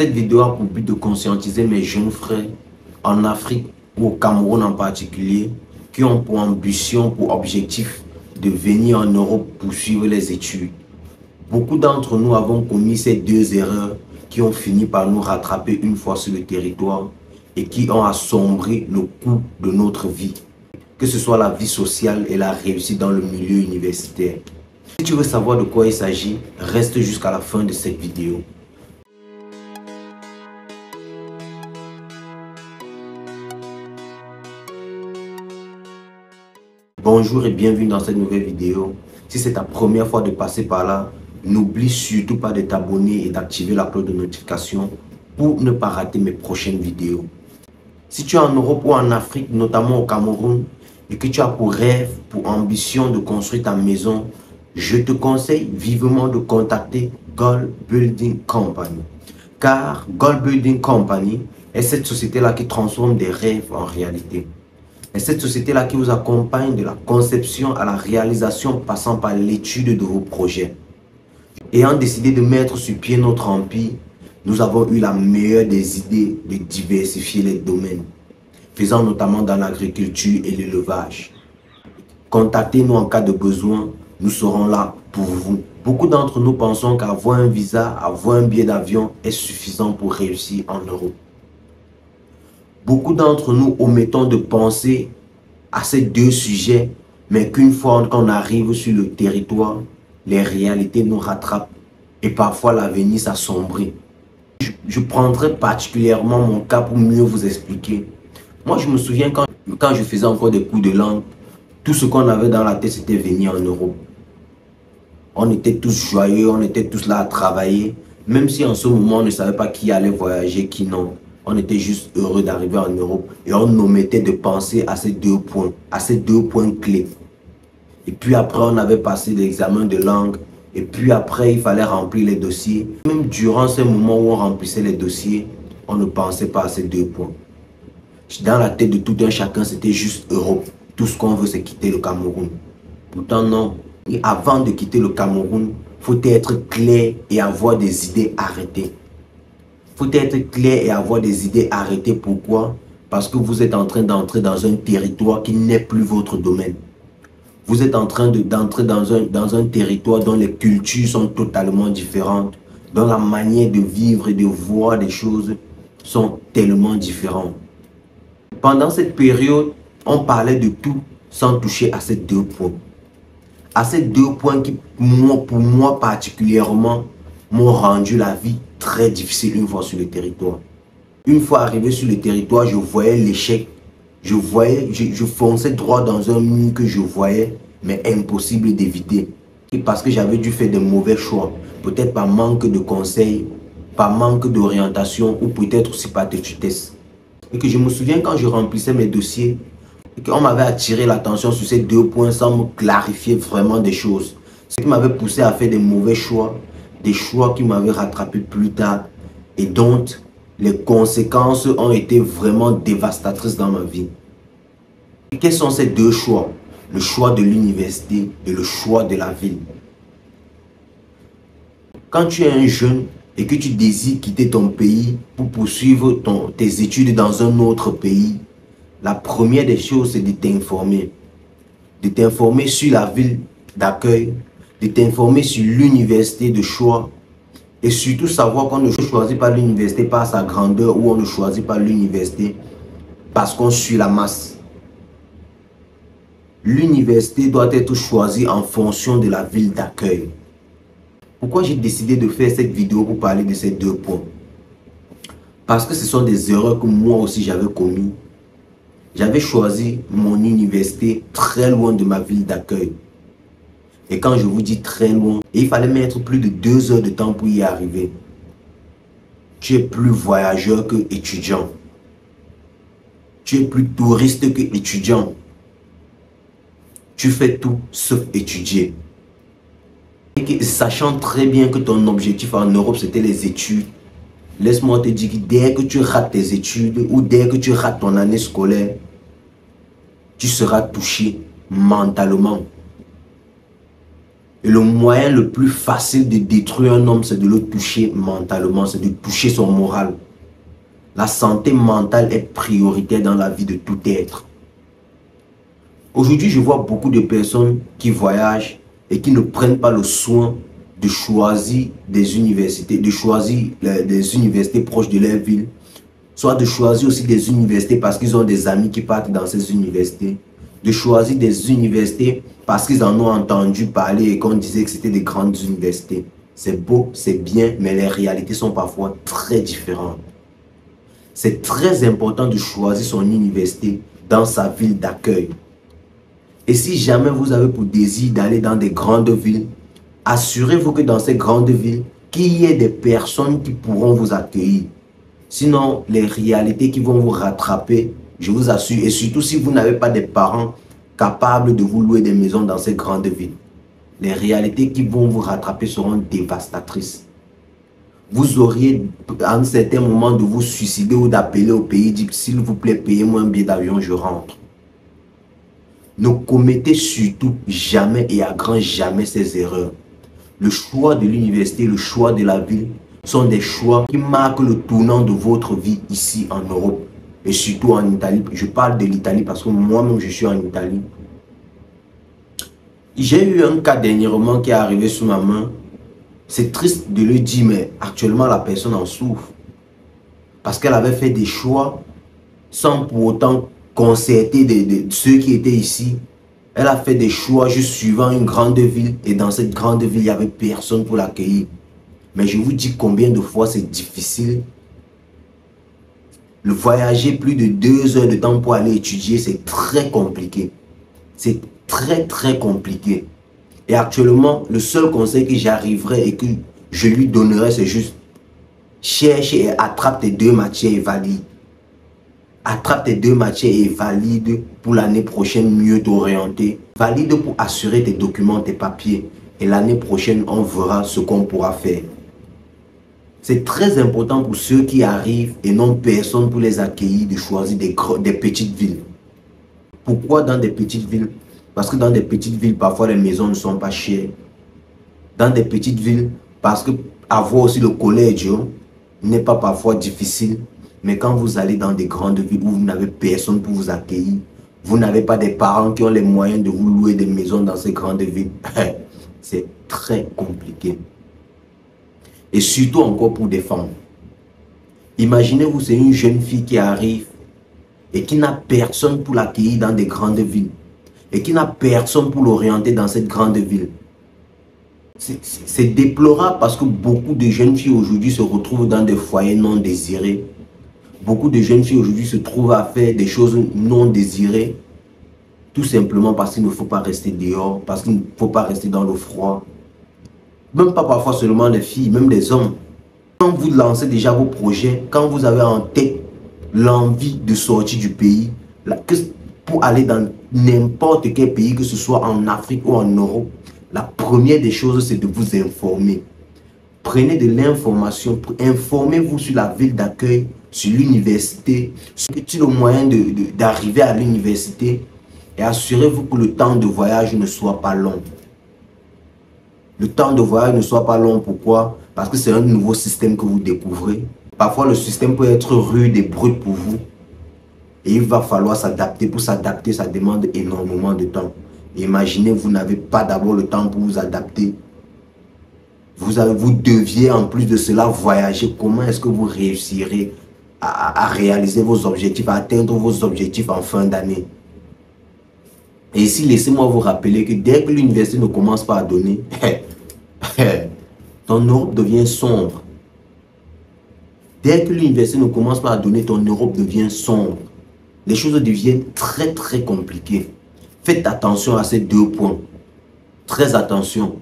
Cette vidéo a pour but de conscientiser mes jeunes frères en Afrique ou au Cameroun en particulier qui ont pour ambition, pour objectif de venir en Europe poursuivre les études. Beaucoup d'entre nous avons commis ces deux erreurs qui ont fini par nous rattraper une fois sur le territoire et qui ont assombri le cours de notre vie, que ce soit la vie sociale et la réussite dans le milieu universitaire. Si tu veux savoir de quoi il s'agit, reste jusqu'à la fin de cette vidéo. Bonjour et bienvenue dans cette nouvelle vidéo. Si c'est ta première fois de passer par là, n'oublie surtout pas de t'abonner et d'activer la cloche de notification pour ne pas rater mes prochaines vidéos. Si tu es en Europe ou en Afrique, notamment au Cameroun, et que tu as pour rêve, pour ambition de construire ta maison, je te conseille vivement de contacter Gold Building Company. Car Gold Building Company est cette société-là qui transforme des rêves en réalité. Et cette société-là qui vous accompagne de la conception à la réalisation passant par l'étude de vos projets. Ayant décidé de mettre sur pied notre empire, nous avons eu la meilleure des idées de diversifier les domaines, faisant notamment dans l'agriculture et l'élevage. Contactez-nous en cas de besoin, nous serons là pour vous. Beaucoup d'entre nous pensons qu'avoir un visa, avoir un billet d'avion est suffisant pour réussir en Europe. Beaucoup d'entre nous omettons de penser à ces deux sujets, mais qu'une fois qu'on arrive sur le territoire, les réalités nous rattrapent et parfois l'avenir s'assombrit. Je prendrai particulièrement mon cas pour mieux vous expliquer. Moi, je me souviens quand je faisais encore des cours de langue, tout ce qu'on avait dans la tête, c'était venir en Europe. On était tous joyeux, on était tous là à travailler, même si en ce moment, on ne savait pas qui allait voyager, qui non. On était juste heureux d'arriver en Europe et on omettait de penser à ces deux points clés. Et puis après, on avait passé l'examen de langue et puis après, il fallait remplir les dossiers. Même durant ces moments où on remplissait les dossiers, on ne pensait pas à ces deux points. Dans la tête de tout un chacun, c'était juste Europe. Tout ce qu'on veut, c'est quitter le Cameroun. Pourtant, non. Et avant de quitter le Cameroun, il faut être clair et avoir des idées arrêtées. Il faut être clair et avoir des idées arrêtées. Pourquoi? Parce que vous êtes en train d'entrer dans un territoire qui n'est plus votre domaine. Vous êtes en train d'entrer dans un territoire dont les cultures sont totalement différentes, dont la manière de vivre et de voir des choses sont tellement différentes. Pendant cette période, on parlait de tout sans toucher à ces deux points. À ces deux points qui, pour moi particulièrement, m'ont rendu la vie très difficile une fois sur le territoire. Une fois arrivé sur le territoire, je voyais l'échec. Je fonçais droit dans un mur que je voyais, mais impossible d'éviter. Parce que j'avais dû faire de mauvais choix. Peut-être par manque de conseils, par manque d'orientation ou peut-être aussi par têtudesse. Et que je me souviens quand je remplissais mes dossiers, et qu'on m'avait attiré l'attention sur ces deux points sans me clarifier vraiment des choses. Ce qui m'avait poussé à faire des mauvais choix, des choix qui m'avaient rattrapé plus tard et dont les conséquences ont été vraiment dévastatrices dans ma vie. Et quels sont ces deux choix? Le choix de l'université et le choix de la ville. Quand tu es un jeune et que tu désires quitter ton pays pour poursuivre tes études dans un autre pays, la première des choses, c'est de t'informer. De t'informer sur la ville d'accueil, de t'informer sur l'université de choix et surtout savoir qu'on ne choisit pas l'université par sa grandeur ou on ne choisit pas l'université parce qu'on suit la masse. L'université doit être choisie en fonction de la ville d'accueil. Pourquoi j'ai décidé de faire cette vidéo pour parler de ces deux points? Parce que ce sont des erreurs que moi aussi j'avais commises. J'avais choisi mon université très loin de ma ville d'accueil. Et quand je vous dis très loin, il fallait mettre plus de 2 heures de temps pour y arriver. Tu es plus voyageur que étudiant. Tu es plus touriste que étudiant. Tu fais tout sauf étudier. Et sachant très bien que ton objectif en Europe c'était les études, laisse-moi te dire que dès que tu rates tes études ou dès que tu rates ton année scolaire, tu seras touché mentalement. Et le moyen le plus facile de détruire un homme, c'est de le toucher mentalement, c'est de toucher son moral. La santé mentale est prioritaire dans la vie de tout être. Aujourd'hui, je vois beaucoup de personnes qui voyagent et qui ne prennent pas le soin de choisir des universités, des universités proches de leur ville, soit de choisir aussi des universités parce qu'ils ont des amis qui partent dans ces universités, de choisir des universités parce qu'ils en ont entendu parler et qu'on disait que c'était des grandes universités. C'est beau, c'est bien, mais les réalités sont parfois très différentes. C'est très important de choisir son université dans sa ville d'accueil. Et si jamais vous avez pour désir d'aller dans des grandes villes, assurez-vous que dans ces grandes villes, qu'il y ait des personnes qui pourront vous accueillir. Sinon, les réalités qui vont vous rattraper, je vous assure, et surtout si vous n'avez pas des parents capables de vous louer des maisons dans ces grandes villes, les réalités qui vont vous rattraper seront dévastatrices. Vous auriez à un certain moment de vous suicider ou d'appeler au pays, dire s'il vous plaît, payez-moi un billet d'avion, je rentre. Ne commettez surtout jamais et à grand jamais ces erreurs. Le choix de l'université, le choix de la ville sont des choix qui marquent le tournant de votre vie ici en Europe et surtout en Italie. Je parle de l'Italie parce que moi-même je suis en Italie. J'ai eu un cas dernièrement qui est arrivé sous ma main. C'est triste de le dire, mais actuellement la personne en souffre. Parce qu'elle avait fait des choix sans pour autant concerter de ceux qui étaient ici. Elle a fait des choix juste suivant une grande ville. Et dans cette grande ville, il n'y avait personne pour l'accueillir. Mais je vous dis combien de fois c'est difficile. Le voyager plus de 2 heures de temps pour aller étudier, c'est très compliqué. C'est très compliqué. Et actuellement, le seul conseil que j'arriverai et que je lui donnerai, c'est juste cherche et attrape tes 2 matières et valide. Attrape tes 2 matières et valide pour l'année prochaine, mieux t'orienter. Valide pour assurer tes documents, tes papiers. Et l'année prochaine, on verra ce qu'on pourra faire. C'est très important pour ceux qui arrivent et n'ont personne pour les accueillir de choisir des petites villes. Pourquoi dans des petites villes? Parce que dans des petites villes, parfois les maisons ne sont pas chères. Dans des petites villes, parce que avoir aussi le collège n'est pas parfois difficile. Mais quand vous allez dans des grandes villes où vous n'avez personne pour vous accueillir, vous n'avez pas des parents qui ont les moyens de vous louer des maisons dans ces grandes villes, c'est très compliqué. Et surtout encore pour des femmes. Imaginez-vous, c'est une jeune fille qui arrive et qui n'a personne pour l'accueillir dans des grandes villes. Et qui n'a personne pour l'orienter dans cette grande ville. C'est déplorable parce que beaucoup de jeunes filles aujourd'hui se retrouvent dans des foyers non désirés. Beaucoup de jeunes filles aujourd'hui se trouvent à faire des choses non désirées. Tout simplement parce qu'il ne faut pas rester dehors, parce qu'il ne faut pas rester dans le froid. Même pas parfois seulement les filles, même les hommes. Quand vous lancez déjà vos projets, quand vous avez en tête l'envie de sortir du pays, pour aller dans n'importe quel pays, que ce soit en Afrique ou en Europe, la première des choses, c'est de vous informer. Prenez de l'information, informez-vous sur la ville d'accueil, sur l'université, sur le moyen d'arriver à l'université et assurez-vous que le temps de voyage ne soit pas long. Le temps de voyage ne soit pas long, pourquoi? Parce que c'est un nouveau système que vous découvrez. Parfois, le système peut être rude et brut pour vous. Et il va falloir s'adapter. Pour s'adapter, ça demande énormément de temps. Imaginez, vous n'avez pas d'abord le temps pour vous adapter. Vous deviez en plus de cela voyager. Comment est-ce que vous réussirez à réaliser vos objectifs, à atteindre vos objectifs en fin d'année? Et ici, laissez-moi vous rappeler que dès que l'université ne commence pas à donner, ton Europe devient sombre. Dès que l'université ne commence pas à donner, ton Europe devient sombre. Les choses deviennent très compliquées. Faites attention à ces 2 points. Très attention.